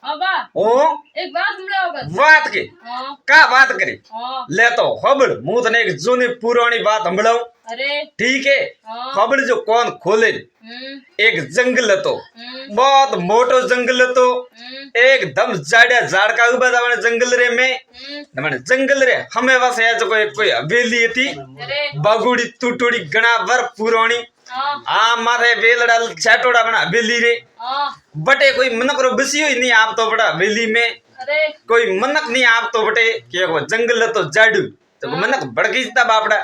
हाँ बा ओ एक बात बोलो बस વાત કે हाँ કા વાત કરી हाँ ले तो खबर હું તને એક જૂની પુરાણી વાત સંભળાવું अरे ठीक है हाँ ખબર જો કોણ ખોલે એક જંગલ હતો बहुत मोटो जंगल હતો एकदम जाड्या झाड़का उभा था जंगल रे में मैंने जंगल रे हमें बस है जो कोई हवेली थी अरे बगुड़ी टूटूड़ी घना वर पुराणी हाँ आ माथे वेलड़ा छाटोड़ा बना हवेली रे हाँ बटे कोई मनक रो बसी हुई नहीं आप तो बड़ा हवेली में अरे कोई मनक नहीं आप तो बटे कि वो जंगल तो जाडू तो मनक भड़की था बापड़ा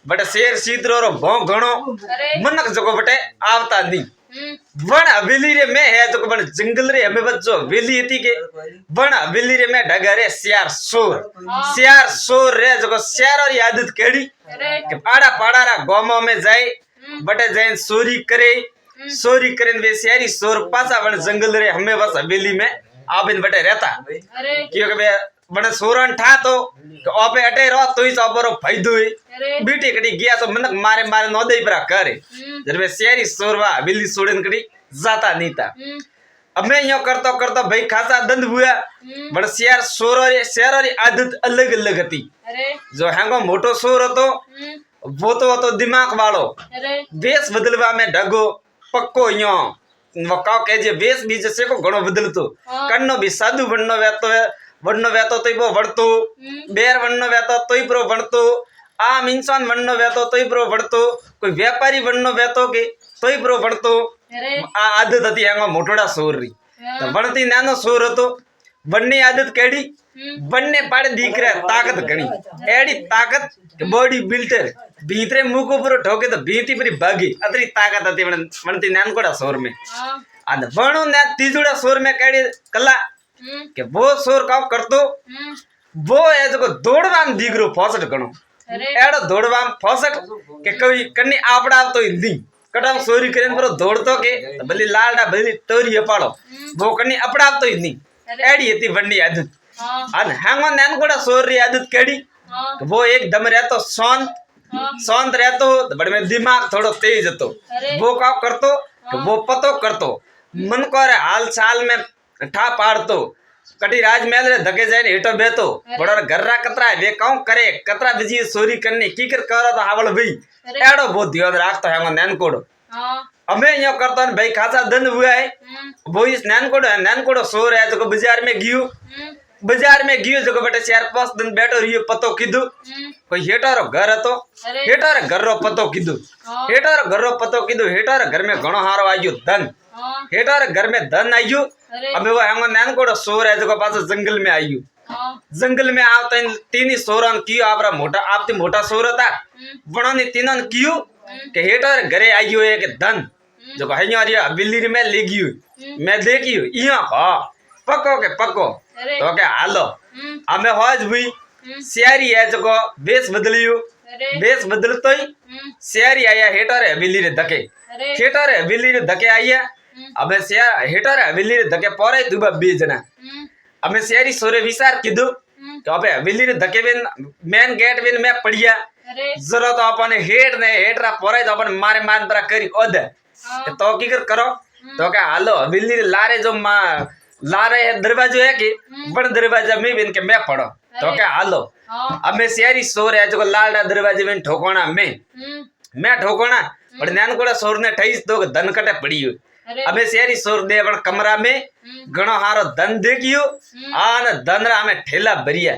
बटे शेर सीतरो रो भौ घणो अरे मनक जको बटे आवता नहीं वण हवेली रे में है जो बन जंगल रे हमें बच्चो हवेली थी के वण हवेली रे में डगरे सियार सोर रे जो सियार और आदत केड़ी अरे के पाड़ा पाड़ा रा गांव में जाए बटे जाए चोरी करे वे सियारी सोर पासा वण जंगल रे हमें बस हवेली में आबिन बटे रहता अरे क्योंकि वे बने सोरन ठा तो ओपे अटे रो तो ही सबरो फायदो है अरे बीटी कड़ी गया तो मनक मारे मारे नो दे परा करे जब वे शेरी सोरवा हवेली सोड़न कड़ी जाता नहीं था अब मैं यो करतो भाई खासा दंड हुआ बड़ शेर और आदत अलग अलग थी अरे जो हैंगो मोटो सोर હતો वो तो दिमाग वालो अरे वेश बदलवा में ढगो पक्को यो वो काव कह जे वेश बीज से को घणो बदलतो कन्नो भी साधु वण्णो वेतो तोय बो वणतो बेर वण्णो वेतो तोय प्रो वणतो आम इंसान वण्णो वेतो तोय प्रो वणतो कोई व्यापारी वण्णो वेतो के तोय प्रो वणतो अरे आ आदत હતી એમાં મોટોડા સોર રી તો વણતી નાનો સોર હતો બંને આદત કેડી બંને પાડે દીકરા તાકત ઘણી એડી તાકત બોડી બિલ્ડર ભીતરે મુખ ઉપર ઠોકે તો ભીતી પરી ભાગી અતરી તાકત હતી વણતી નાનકોડા સોર में हाँ આ વણો ને ત્રીજોડા સોર में કેડી કલા કે वो सोर काव करतो वो है जो दौड़वा में दीकरो फसट घणो अरे एड़ो दौड़वा में फसट के कोई कन्नी आपड़ा तो हिंदी कटाव सोरी करेन पर दौड़तो के भली लालडा भली टोरी पाड़ो वो कन्नी अपड़ा तो हिंदी एड़ी हती वंडी आदत हाँ अन हैंगो नैन कोड़ा सोर री आदत केड़ी हाँ वो एकदम रहतो शांत रहतो बड़े में दिमाग थोड़ो तेज हतो अरे वो काव करतो कि वो पतो करतो मन को रे हाल चाल में ठा पाड़तो कटी राजमहल रे धके जाए हेटो बेतो बड़ा गर्रा कतरा वे काउ करे कतरा बिजी सोरी करने की कर करो तो हावल भई एड़ो बहुत ध्यान राखतो है नैनकोड़ो हाँ हमें यो करतो भाई खासा दंड हुआ है वो इस नैनकोड़ो सोर है जो बाजार में गियो जो बटे 4-5 दिन बैठो रियो पतो कीधु कोई हेटारो घर हतो हेटारो घर रो पतो कीधु हेटारो घर रो पतो कीधु हेटारो घर में घणो हारो आयो धन हेटारो घर में धन आयो अब वो हमको नैनकोड़ो सोर है जो पास जंगल में आयो जंगल में आवता तीन ही सोरन कियो आपरा मोटा आपती मोटा सोर था वणो ने तीनन कियो के हेटारो घरे आयो एक धन जो हइयो रिया हवेली में ले गियो मैं देखियो इया हां पक्को के पक्को तो के हालो हमें होज हुई सियारी है जो वेश बदलतो ही सियारी आया हेटारे हवेली रे धके हेटारे हवेली रे धके आया अबे हेटारे हवेली रे धके पोरे दुबा बे जना हमें सियारी सोरे विचार कीधु तो अबे हवेली रे धके बेन मेन गेट बेन में पड़िया जरो तो अपन हेटरा पोरे तो अपन मारे परा करी ओद तो की करो तो के हालो हवेली रे लारे जो लारे दरवाजो है कि बड़ दरवाजा में बेन के मैं पड़ो तो के हालो हमें सियारी सोर है जो लालडा दरवाजे में ठोकोना मैं ठोकोना पर नैनकोड़ा सोर ने ठईस दो धन कटे पड़ियो हमें सियारी सोर दे बड़ कमरा में घणो हारो धन देखियो आन धन रा हमें ठेला भरिया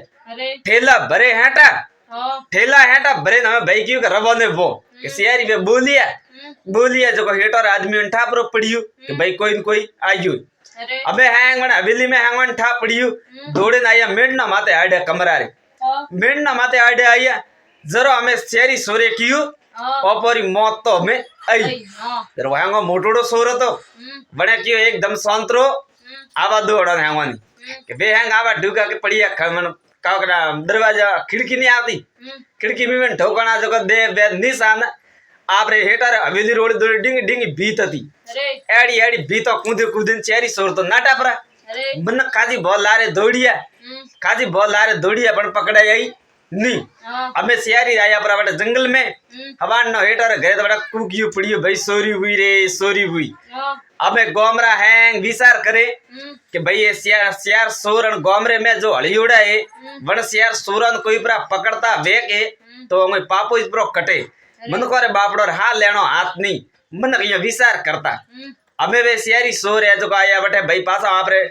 ठेला भरे हेटा भरे ना भाई क्यों के रवो ने वो के सियारी में बोलिया जो हेटर आदमी उठा पर पड़ियो कि भाई कोई आयो अबे हैंग मन हवेली में हैंग मन ठा पड़ियो दौड़े ना आया मेडना माते आड़े कमरा रे मेडना माते आड़े आया जरो हमें शेरी सोरे कियो ओपरी मौत तो हमें आई तर वहांगो मोटोड़ो सोरो तो बने कियो एकदम शांतरो आवा दौड़ो हैंगनी के बे हैंग आवा ढुका के पड़िया खमन काकड़ा दरवाजा खिड़की नहीं आती खिड़की में ठोकना जो दे बे निशान आप रे हेटर हवेली रोड डिंग भीत थी एड़ी भीतो कूदे चेरी सोर तो नाटा परा मन काजी बॉल लारे दौड़िया पण पकड़ा आई नहीं हमें सियारी आया पर बड़ा जंगल में हवा न हेटर गए तो बड़ा कुकियो पड़ियो भाई सोरी हुई रे सोरी हुई हमें गोमरा है विचार करे कि भाई ये सियार सोरन गोमरे में जो हलियोड़ा है वन सियार सोरन कोई पर पकड़ता वेक है तो हमें पापो इस पर कटे मन को रे बापड़ो हाथ लेनो हाथ नहीं मन ये विचार करता हमें वे सियारी सोर है जो आया बटे भाई पासा आप रे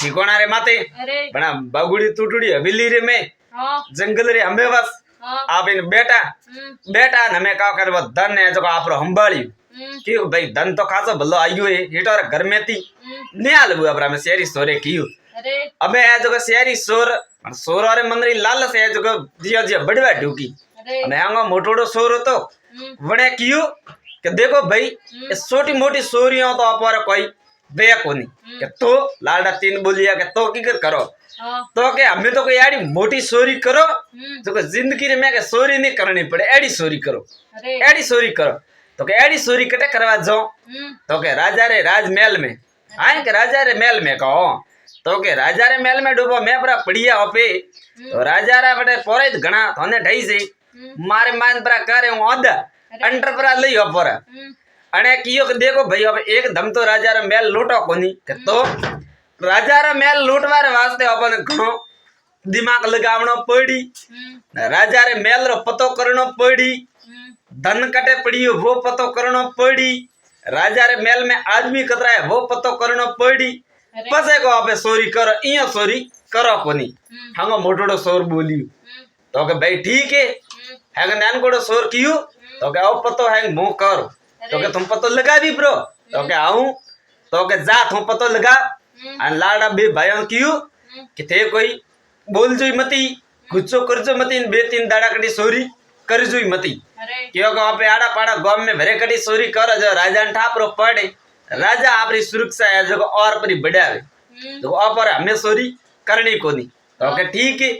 ठिकोना रे माते बड़ा बागुड़ी टूटुड़ी हवेली रे में जंगल रे हमें बस आप इन बेटा बेटा न हमें का करबो धन है जो आप रो हंबाळी कि भाई धन तो खासो भलो आयो है हेटर घर में थी ने आलबू अपरा में सियारी सोरे कियो अबे है जो सियारी सोर सोर रे मंदरी लालच है जो जिया जिया बड़वा ढूकी ने आंगो मोटोड़ो सोर तो वणे कियो कि देखो भाई ये छोटी मोटी सोरियों तो अपर कोई बे कोनी कि तो लाडा तीन बोलिया के तो की करो तो के हमें तो कोई एडी मोटी सोरी करो जो जिंदगी रे में के सोरी नहीं करनी पड़े एडी सोरी करो एडी सोरी करो तो के एडी सोरी कटे करवा जाओ तो के राजा रे राजमहल में आए के राजा रे महल में कहो तो के राजा रे महल में डूबो मैं परा पड़िया ओपे तो राजा रा बटे पोरे घणा तने ढई से मारे मान परा करे हूं अद अंडर परा लई ओपर अने कियो के देखो भाई अब एकदम तो राजा रे महल लूटो कोनी के तो राजा रे महल लूटवारे वास्ते अपन घणो दिमाग लगावणो पड़ी राजा रे महल रो पतो करनो पड़ी धन कटे पड़ियो वो पतो करनो पड़ी राजा रे महल में आदमी कतरा है वो पतो करनो पड़ी पसे को आपे सोरी करो इयो सोरी करो कोनी हंगो मोटोड़ो सोर बोलियो तो के भाई ठीक है हैंग नानकोड़ो सोर कियो तो के आओ पतो हैंग मो करो तो के तुम पतो लगा भी ब्रो तो के आऊं तो के जा तुम पतो लगा अन लाडा बे भाइयों कियो कि थे कोई बोल जोई मती गुस्सो करजो मती बे तीन दाड़ा कटी सोरी कर जोई मती क्यों वहां पे आड़ा पाड़ा गांव में भरे कटी सोरी कर जो राजा ठापरो पड़े राजा आपरी सुरक्षा है जो और परी बढ़ावे तो और हमें सोरी करनी कोनी तो के ठीक है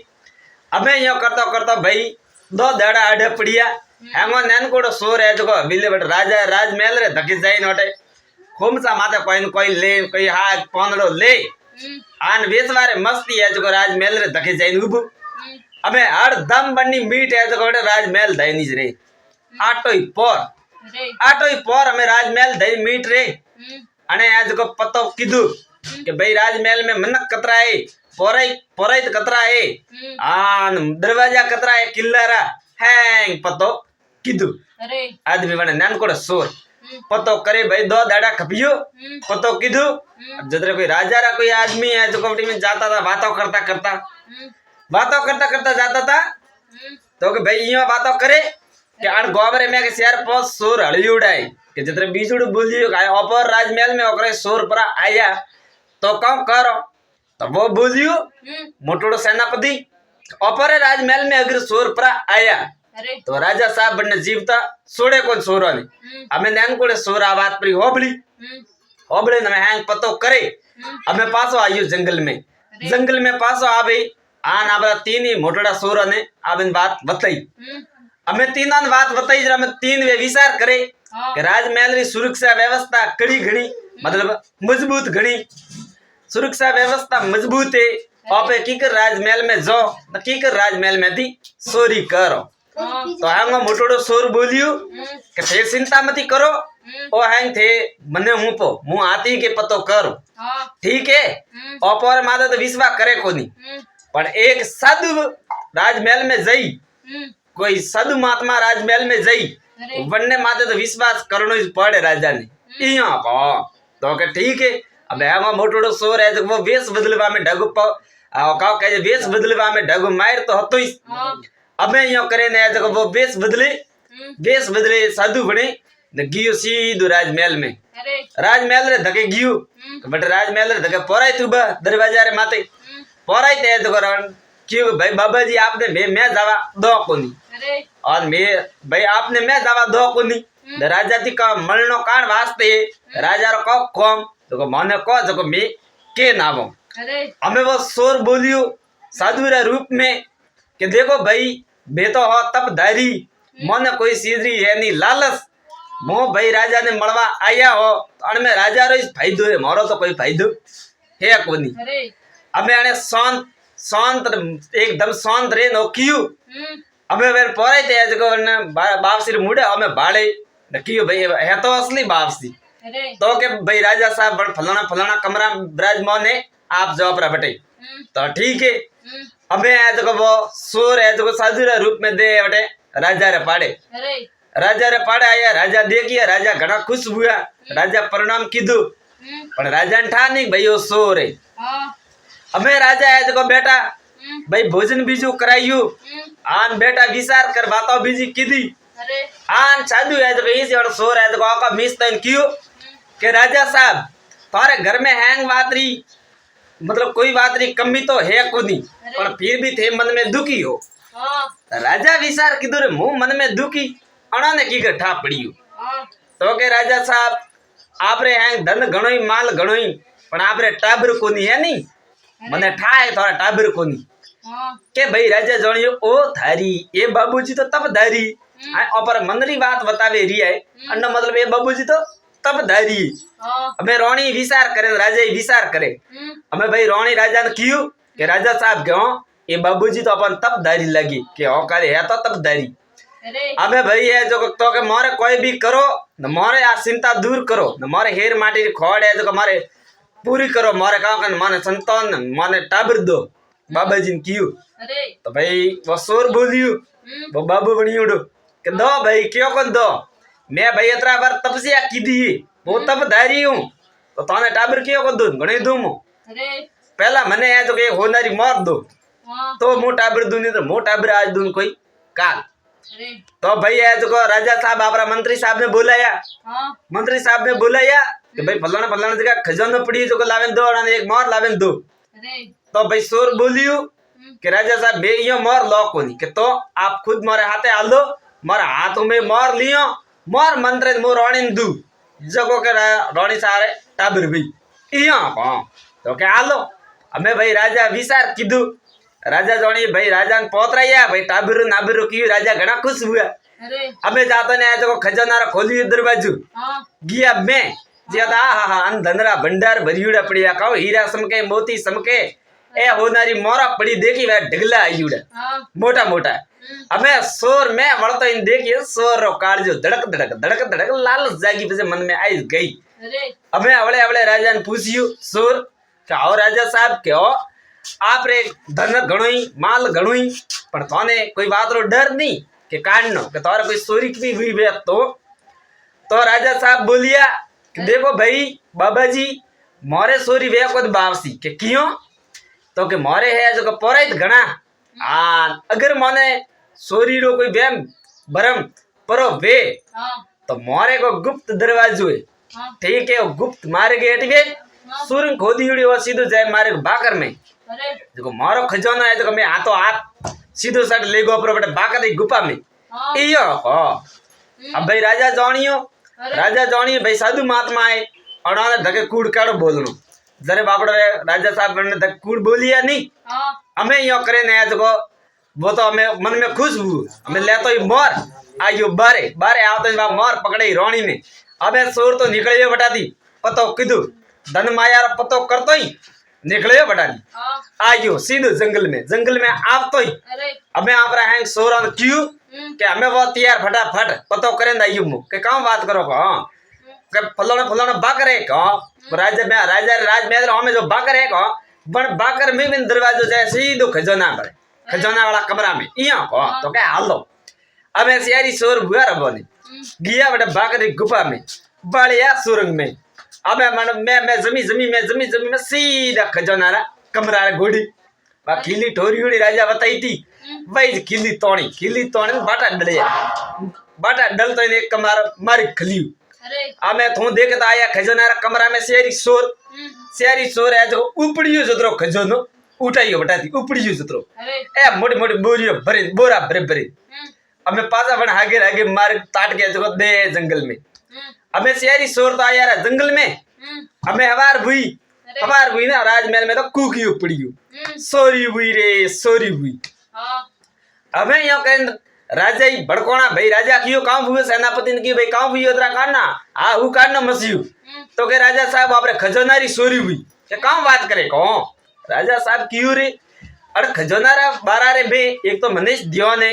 हमें यो करता करता भाई दो दाड़ा आड़े पड़िया हेंगो नैनकोड़ो सोर है जो बिल्ले बट राजा राजमहल रे धकी जाई नोटे खोमसा माथे कोई न कोई ले कोई हा पोंदड़ो ले आन वेसवारे मस्ती है जो राजमहल रे धकी जाई उब हमें हर दम बन्नी मीट है जो राजमहल दई निज रे आटो ही पोर हमें राजमहल दई मीट रे अने आज को पतो किदू कि भाई राजमहल में मनक कतरा है पोराई कतरा है आन दरवाजा कतरा है किल्लारा हैंग पतो किदू आदमी बने नानकोड़ सोर पतो करे भाई दो दाड़ा खपियो पतो किदू जदरे कोई राजा रा कोई आदमी है जो कबड्डी में जाता था बातों करता जाता था तो कि भाई यो बातों करे कि आन गोबरे में के शेर पोस सोर हड़ियोड़ा है कि जदरे बीजुड़ बोलियो का ऊपर राजमहल में ओकरे सोर पर आया तो कौन करो तो वो बोलियो मोटोड़ो सेनापति ऊपर राजमहल में अगर सोर पर आया तो राजा साहब बनने जीवता सोड़े कौन सोरो ने हमें नैन कोड़े सोरा बात परी होबली न हैंग पतो करे हमें पासो आयो जंगल में पासो आवे आन आबरा तीन ही मोटड़ा सोरा ने आबन बात बताई हमें तीन बात बताई जरा हमें तीन वे विचार करे कि राजमहल री सुरक्षा व्यवस्था कड़ी घणी मतलब मजबूत घणी सुरक्षा व्यवस्था मजबूत है आपे की कर राजमहल में जो की कर राजमहल में थी सोरी करो तो हम मोटोड़ो सोर बोलियो कि थे चिंता मती करो ओ हैंग थे मने हूं पो मु आती के पतो करो ठीक है ऊपर माता तो विश्वास करे कोनी पर एक साधु राजमहल में जई कोई साधु महात्मा राजमहल में जई वन्ने माते तो विश्वास करनो ही पड़े राजा ने इया को तो के ठीक है अब हम मोटोड़ो सोर है जो वो वेश बदलवा में ढगु का कहे वेश बदलवा में ढगु मार तो हतो ही अबे यो करे ने जो वो वेश बदले साधु बने न गियो सीधो राजमहल में राजमहल रे धके गियो बट राजमहल रे धके पोराई तू दरवाजा रे माते पोराई ते तो करन क्यों भाई बाबा जी आपने मैं जावा दो कोनी और मैं भाई आपने मैं जावा दो कोनी राजा जी का मलनो कान वास्ते राजा रो को कम तो माने को जो मैं के नावो हमें वो सोर बोलियो साधु रे रूप में कि देखो भाई बे तो हो तब धारी मन कोई सीधरी है नहीं लालच मो भाई राजा ने मलवा आया हो अन में राजा रो फायदो है मारो तो कोई फायदो है कोनी हमें आने शांत एकदम शांत रे नो कियो अबे वे पोरे ते जको ने बापसी मुड़े हमें भाड़े न कियो भाई है तो असली बापसी तो के भाई राजा साहब बड़ फलाना फलाना कमरा विराजमान है आप जाओ पर बटे तो ठीक है अबे है जको वो सोर है जको साधु रे रूप में दे बटे राजा रे पाड़े आया राजा देखिए राजा घना खुश हुआ राजा प्रणाम कीधु पर राजा ने ठा नहीं भाई वो सोर है अबे राजा है जको बेटा भाई भोजन बीजू कराइयो आन बेटा विचार कर बातों बीजी कीधी आन साधु है तो इसी और सोर है तो आका मिस तन कियो के राजा साहब तारे घर में हैंग बातरी मतलब कोई बातरी कमी तो है कोनी पर फिर भी थे मन में दुखी हो राजा विचार किधर मुंह मन में दुखी अणाने की गठा पड़ियो तो के राजा साहब आपरे हैंग धन घणोई माल घणोई पण आपरे टाबर कोनी है नी मने ठाए थोड़ा टाबर कोनी के भाई राजा जानियो ओ थारी ए बाबूजी तो तब धारी ऊपर मंदरी बात बतावे रही है अन्ना मतलब ए बाबूजी तो तब धारी अबे रोणी विचार करे राजा विचार करे अबे भाई रोणी राजा ने कियो के राजा साहब क्यों ये बाबूजी तो अपन तब धारी लगी के औकाल है तो तब धारी अबे भाई है जो तो के मारे कोई भी करो न मारे आ चिंता दूर करो न मारे हेर माटी खोड़ है जो मारे पूरी करो मारे का माने संतान माने टाबर दो बाबा जी ने कियो तो भाई वो सोर बोलियो वो बाबू बनी उड़ो के दो भाई क्यों कौन दो मैं भाई इतना बार तपस्या की दी वो तब धारी हूँ तो ताने टाबर क्यों को दो गणे दूं पहला मने है तो के होनारी मार दो तो मो टाबर दूं नहीं तो मो टाबर आज दूं कोई काल तो भाई है तो राजा साहब आपरा मंत्री साहब ने बुलाया मंत्री साहब ने बुलाया कि भाई फलाना फलाना जगह खजाना पड़ी जो लावेन दो और एक मार लावेन दो तो भाई सोर बोलियो कि राजा साहब बे यो मार लो कोनी कि तो आप खुद मारे हाथे हाल दो मारे हाथों में मार लियो मार मंत्र मो रानी दू जगो के रानी सारे टाबर भी इया तो क्या हालो हमें भाई राजा विचार कीधु राजा जानी भाई राजा ने पोतराया भाई टाबर नाबर की राजा घना खुश हुआ हमें जाता ने तो खजाना खोली दरवाजू गया मैं ज्यादा हा अन धनरा भंडार भरियुड़ा पड़िया कहो हीरा समके मोती समके ए होनारी मोरा पड़ी देखी वह ढगला आयुड़ा मोटा मोटा हमें सोर में वड़तो इन देखिए सोर रो काल जो धड़क धड़क धड़क धड़क लालच जागी पे मन में आई गई हमें अवले अवले राजा ने पूछियो सोर क्या राजा साहब क्यों आप रे धन घणोई माल घणोई पर तोने कोई बात रो डर नहीं के काटनो के तोरा कोई चोरी की हुई बे तो राजा साहब बोलिया देखो भाई बाबा जी मोरे चोरी वे को बावसी के क्यों तो के मोरे है जो पोराइत घना अगर मोने चोरी रो कोई बेम बरम परो वे तो मोरे को गुप्त दरवाजो है ठीक है गुप्त मारे गेट वे सुरंग खोदी उड़ी वो सीधो जाए मारे बाकर में देखो मारो खजाना है तो मैं हाथों हाथ सीधो साइड ले गो पर बाकर गुफा में इयो अब भाई राजा जानियो भाई साधु महात्मा है और धके कूड़ काड़ो बोलनो जरे बापड़ो राजा साहब ने धके कूड़ बोलिया नहीं हमें यो करे नया तो वो तो हमें मन में खुश हुआ हमें ले तो मोर आयो बारे बारे आओ तो मोर पकड़े रानी ने अबे सोर तो निकले बटा दी पतो किदू धन माया पतो करतो ही निकले बटा दी आयो सीधो जंगल में आप तो ही हमें आप रहे हैं सोर क्यों कि हमें वो तैयार फटाफट पतो करें दाइयो मु के काम बात करो के फलाना बाकर है राजा में राज में हमें जो बाकर है बन बाकर में भी दरवाजो जाए सीधो खजाना वाला कमरा में इया तो क्या हाल दो अब सियारी सोर हुआ रबो ने गया बेटा बाकर गुफा में बढ़िया सुरंग में अब मैं जमी में सीधा खजाना कमरा घोड़ी खिली ठोरी उड़ी राजा बताई थी भाई खिली तोड़ी बाटा डल तो एक कमरा मारी खलियो मैं थू देखता आया खजाना कमरा में शेरी सोर है जो उपड़ियो जतरो खजानो उठाइयो बटाती उपड़ियो जतरो ए मोटी मोटी बोरियो भरे बोरा भरे अब मैं पासा बन आगे मार ताट गया जो दे जंगल में अब मैं शेरी सोर तो आया जंगल में अब मैं हवार हुई ना राजमहल में तो कुकी उपड़ियो सोरी हुई अब मैं यो कह राजा ही भड़कोना भाई राजा कियो काम हुए सेनापति ने की भाई काम हुई उतरा काटना वो काटना मसियो तो के राजा साहब आपरे खजानारी चोरी हुई ये काम बात करे कौन राजा साहब क्यों रे अरे खजोनारा बारा रे बे एक तो मनीष दियो ने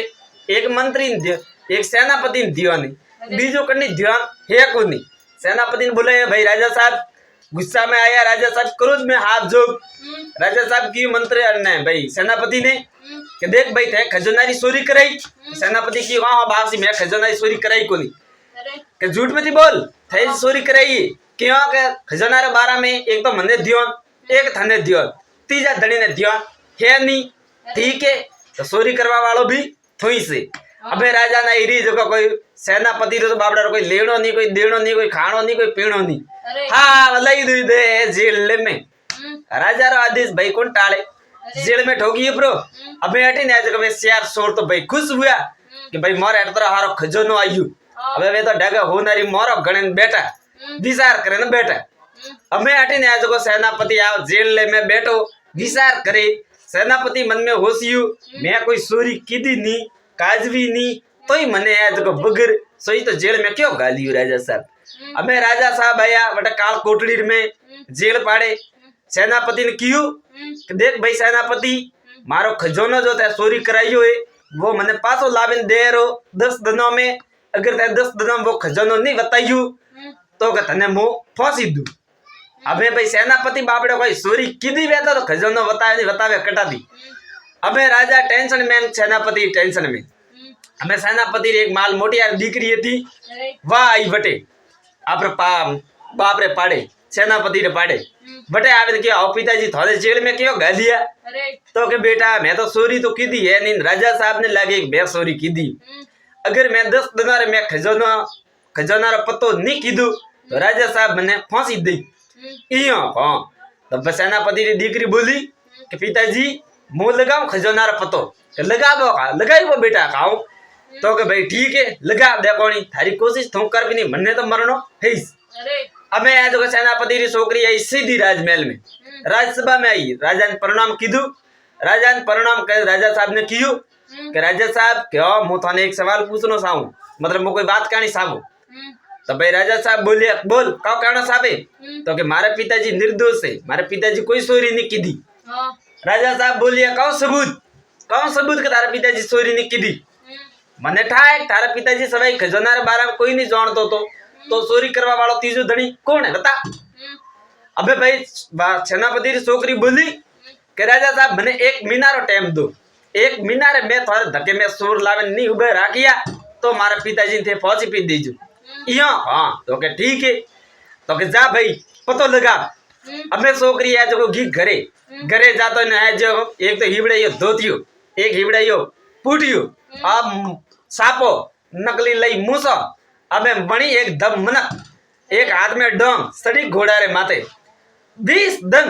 एक मंत्री ने दियो एक सेनापति ने दियो ने बीजो कनी ध्यान है को नहीं सेनापति ने बोले भाई राजा साहब गुस्सा में आया राजा साहब क्रोध में हाथ जोग राजा साहब की मंत्री ने भाई सेनापति ने कि देख भाई थे खजोनारी चोरी कराई सेनापति की हाँ बाप मैं खजोनारी चोरी कराई को नहीं कि झूठ में थी बोल थे चोरी कराई क्यों के खजोनारे बारा में एक तो मने दियो एक थने दियो तीजा धनी ने दियो है नहीं ठीक है तो चोरी करवा वालों भी थोई से अबे राजा ना इरी जो कोई सेनापति तो बाबड़ा कोई लेनो नहीं कोई देनो नहीं कोई खानो नहीं कोई पीनो नहीं हाँ लई दे जेल में राजा रो आदेश भाई कौन टाले जेल में ठोकी प्रो अबे हटी ने जो भाई शेर सोर तो भाई खुश हुआ कि भाई मोरे तरह हारो खजोनो आयु अबे वे तो डगा होनारी मोरो गणे बेटा विचार करे ना बेटा अबे हटी ने जो सेनापति आओ जेल में बैठो विचार करे सेनापति मन में होशियु मैं कोई चोरी कीधी नहीं काजवी नहीं तो ही मने है जो बगर सोई तो जेल में क्यों गालियो राजा साहब अबे राजा साहब आया बटा काल कोटड़ी में जेल पाड़े सेनापति ने क्यों कि देख भाई सेनापति मारो खजोनो जो थे चोरी कराइयो है वो मने पासो लाविन दे रो 10 दिनों में अगर ते 10 दिनों में वो खजोनो नहीं बताइयो तो के तने मो फांसी दू अबे भाई सेनापति बापड़े कोई चोरी कीधी बेटा तो खजोनो बतावे नहीं बतावे कटा दी अबे राजा टेंशन में सेनापति टेंशन में हमें सेनापति एक माल मोटी यार दीकरी थी वाह आई बटे आप बाप रे पाड़े सेनापति रे पाड़े बटे आवे के आओ पिताजी थोड़े जेल में क्यों गालिया तो के बेटा मैं तो चोरी तो की दी है नहीं राजा साहब ने लगे एक मैं चोरी की दी अगर मैं 10 दिन रे मैं खजोना रो पत्तो नहीं कीधु तो राजा साहब मैंने फांसी दी इयो हां तब सेनापति री दीकरी बोली कि पिताजी मुंह लगाओ खजोना रो पत्तो लगा दो लगाई वो बेटा खाओ तो के भाई ठीक है लगा दे कोनी थारी कोशिश थू कर भी नहीं मन्ने तो मरनो है अबे आज जो सेनापति री छोकरी आई सीधी राजमहल में राज्यसभा में आई राजा ने प्रणाम कीधु राजा ने प्रणाम कर राजा साहब ने कियो कि राजा साहब क्यों मु थाने एक सवाल पूछनो चाहूं मतलब मु कोई बात कहनी चाहूं तो भाई राजा साहब बोले बोल का कहना चाहे तो कि मारे पिताजी निर्दोष है मारे पिताजी कोई चोरी नहीं की दी राजा साहब बोलिए कौन सबूत के तारा पिताजी चोरी नहीं की दी मने ठाए तारा पिताजी सवाई खजोना रे बारे में कोई नहीं जानतो तो चोरी करवा वालो तीजो धनी कौन है बता अबे भाई सेनापति री छोकरी बोली कि राजा साहब मने 1 महीना रो टाइम दो 1 महीना रे मैं थारे धक्के में चोर लावे नहीं उबे राखिया तो मारा पिताजी थे फौजी पी दीजो इयो हां तो के ठीक है तो के जा भाई पतो लगा अबे छोकरी है जो घी घरे जातो न है जो एक तो हिबड़े यो धोतियो एक हिबड़े यो पूटियो अब सापो नकली लई मूसो अबे बणी एक दम मनक एक हाथ में डोंग सड़ी घोड़ा रे माथे 20 दिन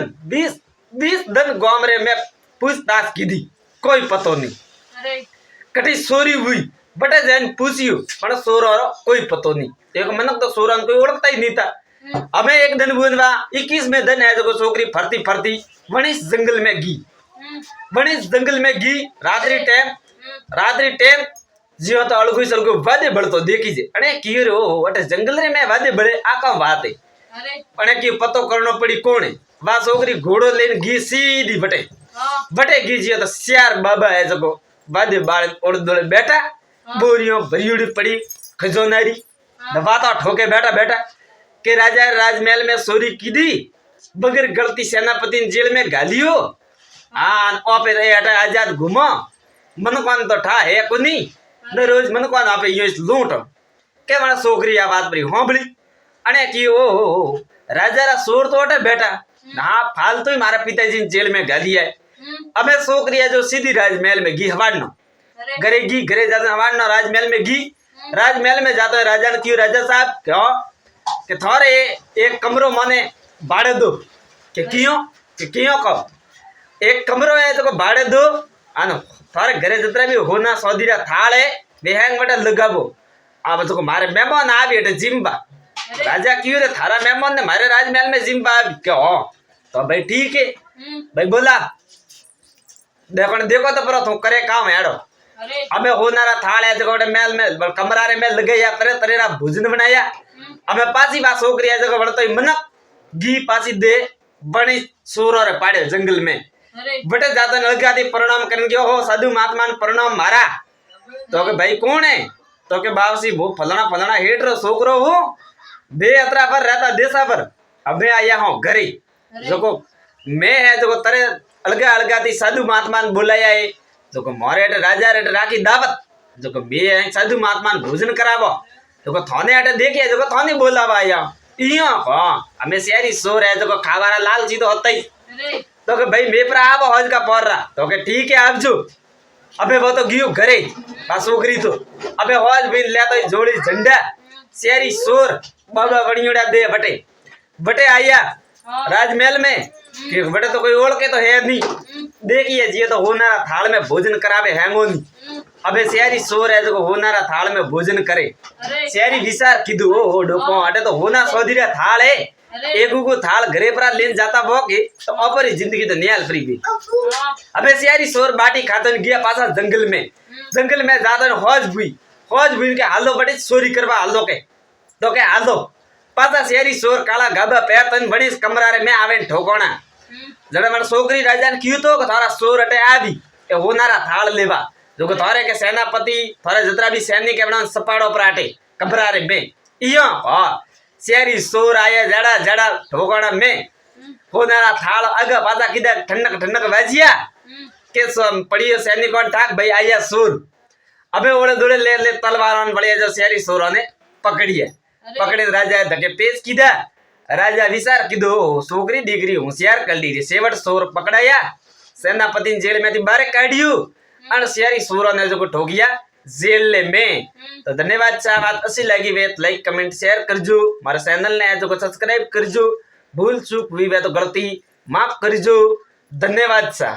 गांव रे में पूछताछ की दी कोई पतो नहीं कटी चोरी हुई बटे जैन पूछियो पण सोरो कोई पतो नहीं एक मनक तो सोरन कोई ओळखता ही नहीं था अबे एक दिन बुनवा 21 में दिन है जो छोकरी फरती वणिस जंगल में गी रात्रि टाइम जियो तो अलगु सलगु वादे बळतो देखी जे अने की रे ओ अटे जंगल रे में वादे बळे आ का बात है अने की पतो करनो पड़ी कोण है वा छोकरी घोड़ो लेन गी सीधी बटे गी जियो तो सियार बाबा है जको वादे बाळ ओड़ दोले बैठा बोरियों भरियोड़ी पड़ी खजोनारी दबाता ठोके बैठा के राजा राजमहल में चोरी की दी बगैर गलती सेनापति ने जेल में गालियो ओपे हटा आजाद घूमो मनकान तो ठा है कोनी न रोज मनकान आपे यो लूट के मारा छोकरी आ बात परी होंबली अने की ओ राजा रा चोर तो हटे बेटा ना फालतू ही मारा पिताजी ने जेल में गालिया है अबे छोकरी है जो सीधी राजमहल में गी हवाड़नो घरे जाते हवाड़नो राजमहल में गी राजमहल में जाते राजा ने क्यों राजा साहब क्यों कि थोड़े एक कमरो माने बाड़े दो कि क्यों को एक कमरो है तो बाड़े दो आनो थारे घरे जितना भी होना सौदीरा थाल है बेहंग बटा लगाबो अब तो मारे मेहमान आ भी जिम्बा राजा क्यों रे थारा मेहमान ने मारे राजमहल में जिम्बा क्यों तो भाई ठीक है भाई बोला देखो तो पर तू करे काम हेड़ो अबे होनारा थाल है जो महल में कमरा रे में लगाया तरेरा भोजन बनाया अबे पासी बात छोकरी है जो बड़तो मनक घी पासी दे बणी सोरो रे पाड़े जंगल में बटे जाता अलगा थी प्रणाम करने गयो हो साधु महात्मा ने प्रणाम मारा तो के भाई कौन है तो के बावसी वो फलाना फलाना हेठ रो छोकरो हूँ बे अतरा पर रहता देशा पर अबे आया हूँ घरे जो को मैं है जो को तरे अलगा अलगा थी साधु महात्मा ने बुलाया है जो को मोरे अटे राजा अटे राखी दावत जो को बे साधु महात्मा ने भोजन करावो जो को थाने अटे देखिए जो को थाने बोलावा आया इया हां हमें शहरी सोर है जो को खावारा लालची तो होता ही तो के भाई मैं पर आवो हज का पर रहा तो के ठीक है आवजो अबे वो तो गियो घरे बस उगरी तो अबे हज भी ले तो जोड़ी झंडा शहरी सोर बाबा बणियोड़ा दे बटे बटे आया राजमहल में कि बटे तो कोई ओळखे तो है नहीं देखिए जी तो होनारा थाल में भोजन करावे हैंगो नहीं अबे शहरी सोर है जो होनारा थाल में भोजन करे शहरी विचार कीधु ओ डोको अटे तो होना सोधीरा थाल है एक को थाल घरे पर लेन जाता वो के तो अपरी जिंदगी तो नियाल फ्री भी अबे शहरी सोर बाटी खातो गया पासा जंगल में जाता हौज भुई के हालो बटे चोरी करवा हालो के तो के हालो पासा शहरी सोर काला गाबा पैर तन बड़ी कमरा रे में आवे ठोकोना जड़े मार छोकरी राजा ने कियो तो थारा सोर अटे आवी ए होनारा थाल लेवा जो को थारे के सेनापति थारे जतरा भी सैनिक के बना सपाड़ो पराटे कमरा रे में इया हां शहरी सोर आया जड़ा जड़ा ठोकोना में होनारा थाल अग पासा किदा ठंडक ठंडक वाजिया के पड़ियो सैनिकों ठाक भाई आया सोर अबे ओड़े दोड़े ले तलवारों बढ़िया जो शहरी सोरों ने पकड़िए पकड़े राजा धके पेश कीधा राजा विचार कीधो छोकरी डिग्री होशियार कर ली सेवट सोर पकड़ाया सेनापति जेल में थी बारे काढ़ियो और शहरी सोरों ने जो ठोकिया जेल में तो धन्यवाद चा बात अच्छी लगी वे लाइक कमेंट शेयर करजो हमारे चैनल ने जो सब्सक्राइब करजो भूल चूक हुई वे तो गलती माफ करजो धन्यवाद चा।